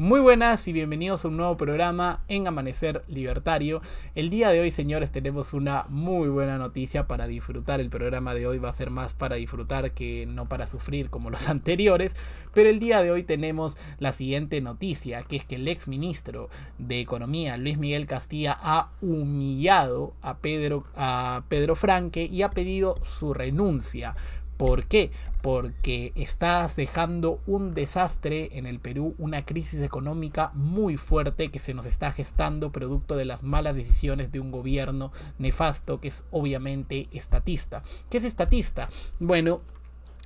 Muy buenas y bienvenidos a un nuevo programa en Amanecer Libertario. El día de hoy, señores, tenemos una muy buena noticia para disfrutar. El programa de hoy va a ser más para disfrutar que no para sufrir como los anteriores. Pero el día de hoy tenemos la siguiente noticia, que es que el ex ministro de Economía, Luis Miguel Castilla, ha humillado a Pedro Franque y ha pedido su renuncia. ¿Por qué? Porque estás dejando un desastre en el Perú, una crisis económica muy fuerte que se nos está gestando producto de las malas decisiones de un gobierno nefasto que es obviamente estatista. ¿Qué es estatista? Bueno,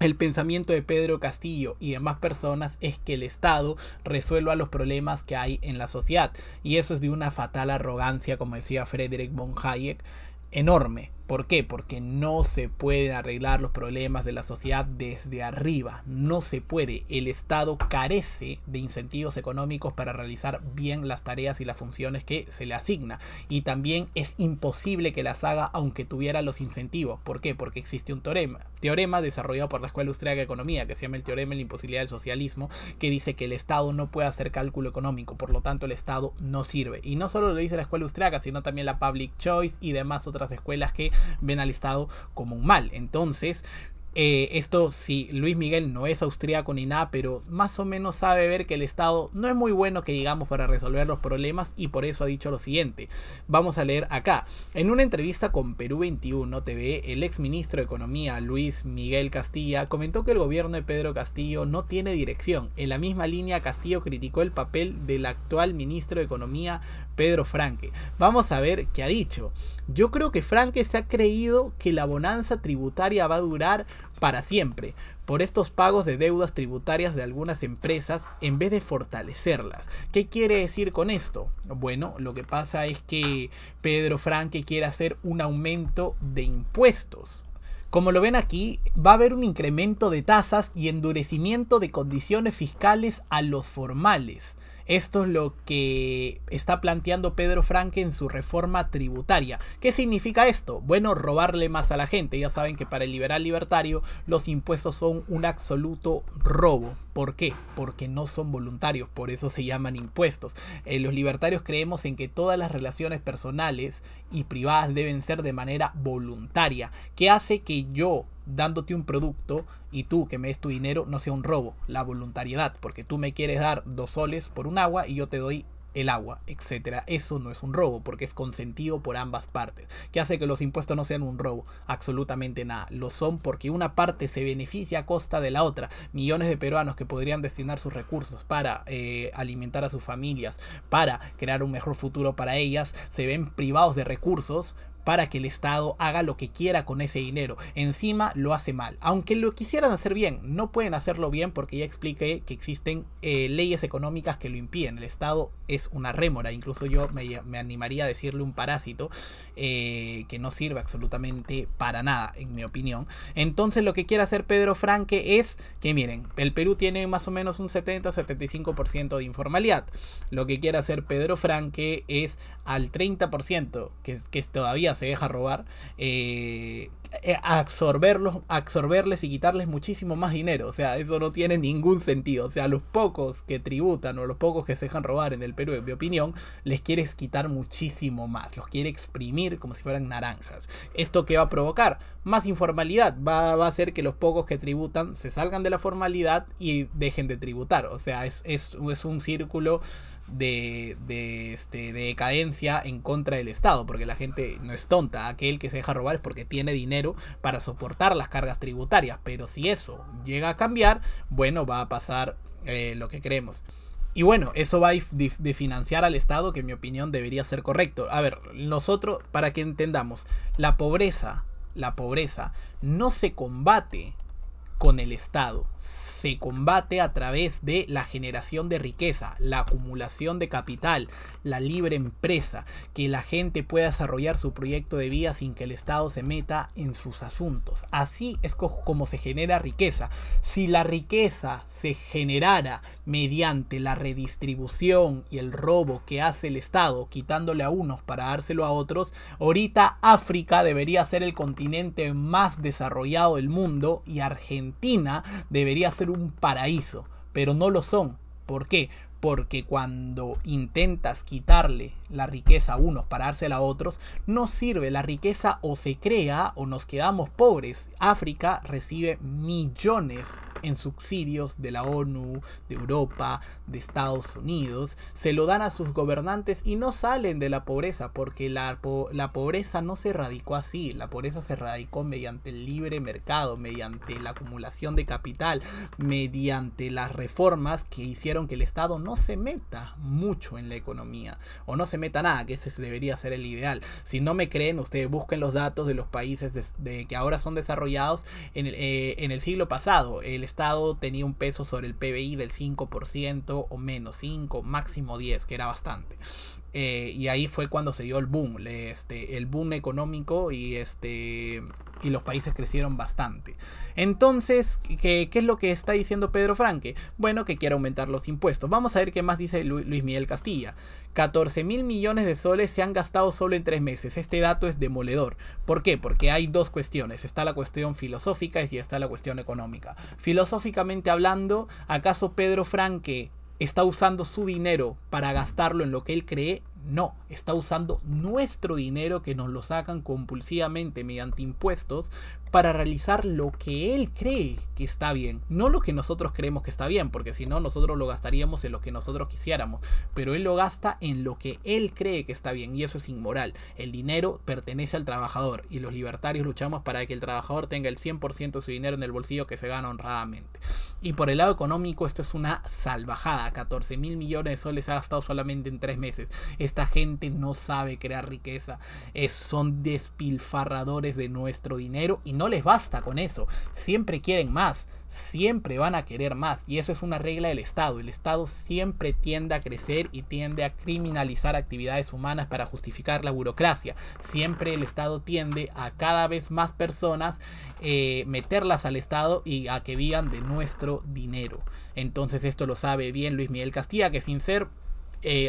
el pensamiento de Pedro Castillo y demás personas es que el Estado resuelva los problemas que hay en la sociedad. Y eso es de una fatal arrogancia, como decía Friedrich von Hayek, enorme. ¿Por qué? Porque no se pueden arreglar los problemas de la sociedad desde arriba. No se puede. El Estado carece de incentivos económicos para realizar bien las tareas y las funciones que se le asigna. Y también es imposible que las haga aunque tuviera los incentivos. ¿Por qué? Porque existe un teorema desarrollado por la Escuela Austríaca de Economía, que se llama el teorema de la imposibilidad del socialismo, que dice que el Estado no puede hacer cálculo económico. Por lo tanto, el Estado no sirve. Y no solo lo dice la Escuela Austríaca, sino también la Public Choice y demás otras escuelas que ven al Estado como un mal. Entonces, esto sí, Luis Miguel no es austríaco ni nada, pero más o menos sabe ver que el Estado no es muy bueno que digamos para resolver los problemas, y por eso ha dicho lo siguiente. Vamos a leer acá. En una entrevista con Perú 21 TV, el ex ministro de Economía Luis Miguel Castilla comentó que el gobierno de Pedro Castillo no tiene dirección. En la misma línea, Castillo criticó el papel del actual ministro de Economía Pedro Franque. Vamos a ver qué ha dicho. Yo creo que Franque se ha creído que la bonanza tributaria va a durar para siempre por estos pagos de deudas tributarias de algunas empresas en vez de fortalecerlas. ¿Qué quiere decir con esto? Bueno, lo que pasa es que Pedro Franque quiere hacer un aumento de impuestos. Como lo ven aquí, va a haber un incremento de tasas y endurecimiento de condiciones fiscales a los formales. Esto es lo que está planteando Pedro Franque en su reforma tributaria. ¿Qué significa esto? Bueno, robarle más a la gente. Ya saben que para el liberal libertario los impuestos son un absoluto robo. ¿Por qué? Porque no son voluntarios, por eso se llaman impuestos. Los libertarios creemos en que todas las relaciones personales y privadas deben ser de manera voluntaria. ¿Qué hace que yo, dándote un producto y tú que me des tu dinero, no sea un robo? La voluntariedad, porque tú me quieres dar 2 soles por un agua y yo te doy el agua, etcétera. Eso no es un robo porque es consentido por ambas partes. ¿Qué hace que los impuestos no sean un robo? Absolutamente nada. Lo son porque una parte se beneficia a costa de la otra. Millones de peruanos que podrían destinar sus recursos para alimentar a sus familias, para crear un mejor futuro para ellas, se ven privados de recursos para que el Estado haga lo que quiera con ese dinero. Encima lo hace mal. Aunque lo quisieran hacer bien, no pueden hacerlo bien porque ya expliqué que existen leyes económicas que lo impiden. El Estado es una rémora. Incluso yo me animaría a decirle un parásito que no sirve absolutamente para nada, en mi opinión. Entonces lo que quiere hacer Pedro Franque es que, miren, el Perú tiene más o menos un 70-75% de informalidad. Lo que quiere hacer Pedro Franque es al 30%, que todavía se deja robar, absorberles y quitarles muchísimo más dinero. O sea, eso no tiene ningún sentido. O sea, los pocos que tributan o los pocos que se dejan robar en el Perú, en mi opinión, les quieres quitar muchísimo más. Los quiere exprimir como si fueran naranjas. ¿Esto qué va a provocar? Más informalidad. Va a hacer que los pocos que tributan se salgan de la formalidad y dejen de tributar. O sea, es un círculo de decadencia en contra del Estado, porque la gente no es tonta. Aquel que se deja robar es porque tiene dinero para soportar las cargas tributarias, pero si eso llega a cambiar, bueno, va a pasar lo que queremos. Y bueno, eso va de financiar al Estado, que en mi opinión debería ser correcto. A ver, nosotros, para que entendamos, la pobreza no se combate con el Estado, se combate a través de la generación de riqueza, la acumulación de capital, la libre empresa, que la gente pueda desarrollar su proyecto de vida sin que el Estado se meta en sus asuntos. Así es como se genera riqueza. Si la riqueza se generara mediante la redistribución y el robo que hace el Estado, quitándole a unos para dárselo a otros, ahorita África debería ser el continente más desarrollado del mundo y Argentina debería ser un paraíso, pero no lo son. ¿Por qué? porque cuando intentas quitarle la riqueza a unos para dársela a otros, no sirve. La riqueza o se crea o nos quedamos pobres. África recibe millones en subsidios de la ONU, de Europa, de Estados Unidos. Se lo dan a sus gobernantes y no salen de la pobreza, porque la pobreza no se radicó así. La pobreza se radicó mediante el libre mercado, mediante la acumulación de capital, mediante las reformas que hicieron que el Estado no se meta mucho en la economía, o no se meta nada, que ese debería ser el ideal. Si no me creen, ustedes busquen los datos de los países que ahora son desarrollados. En el siglo pasado, el Estado tenía un peso sobre el PBI del 5% o menos, 5, máximo 10, que era bastante. Y ahí fue cuando se dio el boom, el boom económico, y los países crecieron bastante. Entonces, ¿qué es lo que está diciendo Pedro Franque? Bueno, que quiere aumentar los impuestos. Vamos a ver qué más dice Luis Miguel Castilla. 14.000 millones de soles se han gastado solo en 3 meses. Este dato es demoledor. ¿Por qué? Porque hay dos cuestiones. Está la cuestión filosófica y está la cuestión económica. Filosóficamente hablando, ¿acaso Pedro Franque está usando su dinero para gastarlo en lo que él cree? No, está usando nuestro dinero, que nos lo sacan compulsivamente mediante impuestos, para realizar lo que él cree que está bien, no lo que nosotros creemos que está bien, porque si no, nosotros lo gastaríamos en lo que nosotros quisiéramos, pero él lo gasta en lo que él cree que está bien, y eso es inmoral. El dinero pertenece al trabajador, y los libertarios luchamos para que el trabajador tenga el 100% de su dinero en el bolsillo, que se gana honradamente. Y por el lado económico, esto es una salvajada. 14.000 millones de soles se ha gastado solamente en 3 meses. Esta gente no sabe crear riqueza, son despilfarradores de nuestro dinero, y no les basta con eso, siempre quieren más, siempre van a querer más, y eso es una regla del Estado. El Estado siempre tiende a crecer y tiende a criminalizar actividades humanas para justificar la burocracia. Siempre el Estado tiende a cada vez más personas meterlas al Estado y a que vivan de nuestro dinero. Entonces esto lo sabe bien Luis Miguel Castilla, que sin ser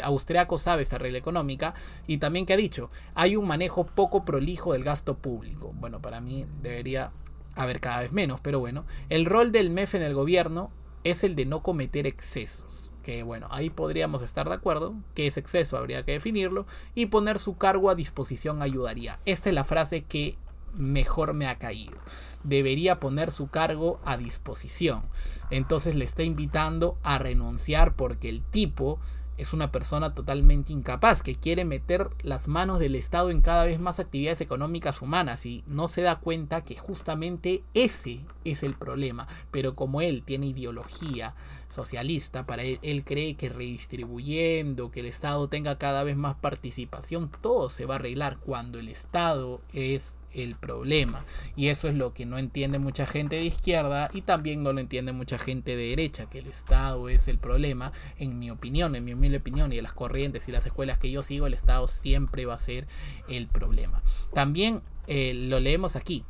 austriaco sabe esta regla económica, y también que ha dicho, hay un manejo poco prolijo del gasto público. Bueno, para mí debería haber cada vez menos, pero bueno, el rol del MEF en el gobierno es el de no cometer excesos, que bueno, ahí podríamos estar de acuerdo, que ese exceso habría que definirlo, y poner su cargo a disposición ayudaría. Esta es la frase que mejor me ha caído. Debería poner su cargo a disposición. Entonces le está invitando a renunciar, porque el tipo es una persona totalmente incapaz, que quiere meter las manos del Estado en cada vez más actividades económicas humanas, y no se da cuenta que justamente ese es el problema. Pero como él tiene ideología socialista, para él cree que redistribuyendo, que el Estado tenga cada vez más participación, todo se va a arreglar, cuando el Estado es el problema. Y eso es lo que no entiende mucha gente de izquierda, y también no lo entiende mucha gente de derecha, que el Estado es el problema. En mi opinión, en mi humilde opinión, y de las corrientes y las escuelas que yo sigo, el Estado siempre va a ser el problema. También lo leemos aquí.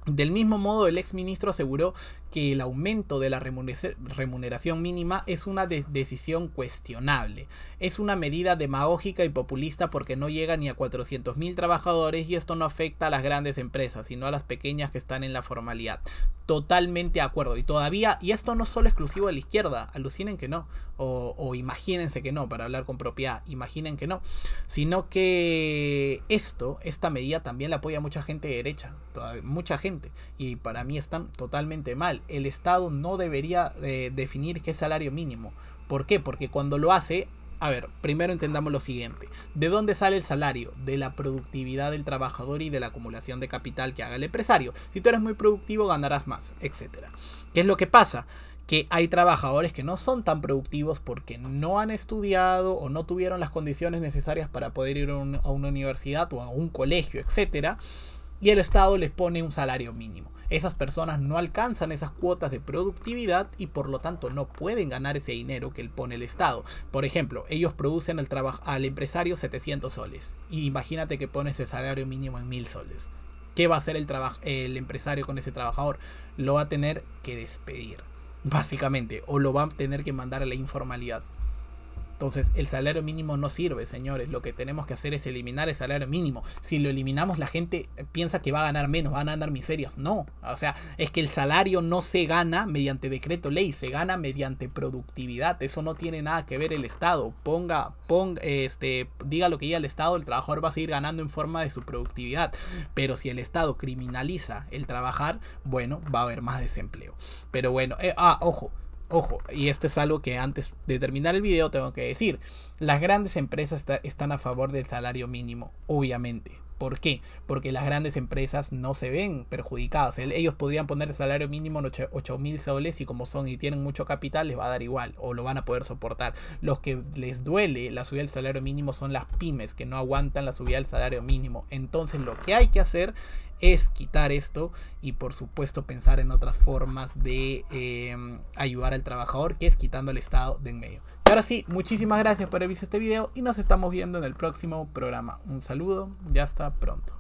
Del mismo modo, el exministro aseguró que el aumento de la remuneración mínima es una decisión cuestionable. Es una medida demagógica y populista, porque no llega ni a 400.000 trabajadores, y esto no afecta a las grandes empresas, sino a las pequeñas que están en la formalidad. Totalmente de acuerdo. Y todavía, y esto no es solo exclusivo de la izquierda, alucinen que no, o imagínense que no, para hablar con propiedad, imaginen que no, sino que esta medida también la apoya mucha gente de derecha, mucha gente, y para mí están totalmente mal. El Estado no debería definir qué es salario mínimo. ¿Por qué? Porque cuando lo hace, a ver, primero entendamos lo siguiente. ¿De dónde sale el salario? De la productividad del trabajador y de la acumulación de capital que haga el empresario. Si tú eres muy productivo, ganarás más, etcétera. ¿Qué es lo que pasa? Que hay trabajadores que no son tan productivos porque no han estudiado o no tuvieron las condiciones necesarias para poder ir a una universidad o a un colegio, etcétera, y el Estado les pone un salario mínimo. Esas personas no alcanzan esas cuotas de productividad, y por lo tanto no pueden ganar ese dinero que pone el Estado. Por ejemplo, ellos producen al empresario 700 soles, y imagínate que pone ese salario mínimo en 1.000 soles. ¿Qué va a hacer el empresario con ese trabajador? Lo va a tener que despedir, básicamente, o lo va a tener que mandar a la informalidad. Entonces el salario mínimo no sirve, señores. Lo que tenemos que hacer es eliminar el salario mínimo. Si lo eliminamos, la gente piensa que va a ganar menos, van a ganar miserias. No, o sea, es que el salario no se gana mediante decreto ley, se gana mediante productividad. Eso no tiene nada que ver el Estado. Diga lo que diga el Estado, el trabajador va a seguir ganando en forma de su productividad. Pero si el Estado criminaliza el trabajar, bueno, va a haber más desempleo. Pero bueno, ojo, y esto es algo que antes de terminar el video tengo que decir. Las grandes empresas están a favor del salario mínimo, obviamente. ¿Por qué? Porque las grandes empresas no se ven perjudicadas. Ellos podrían poner el salario mínimo en 8.000 soles y como son y tienen mucho capital les va a dar igual o lo van a poder soportar. Los que les duele la subida del salario mínimo son las pymes que no aguantan la subida del salario mínimo. Entonces lo que hay que hacer es quitar esto y por supuesto pensar en otras formas de ayudar al trabajador, que es quitando al Estado de en medio. Y ahora sí, muchísimas gracias por haber visto este video y nos estamos viendo en el próximo programa. Un saludo y hasta pronto.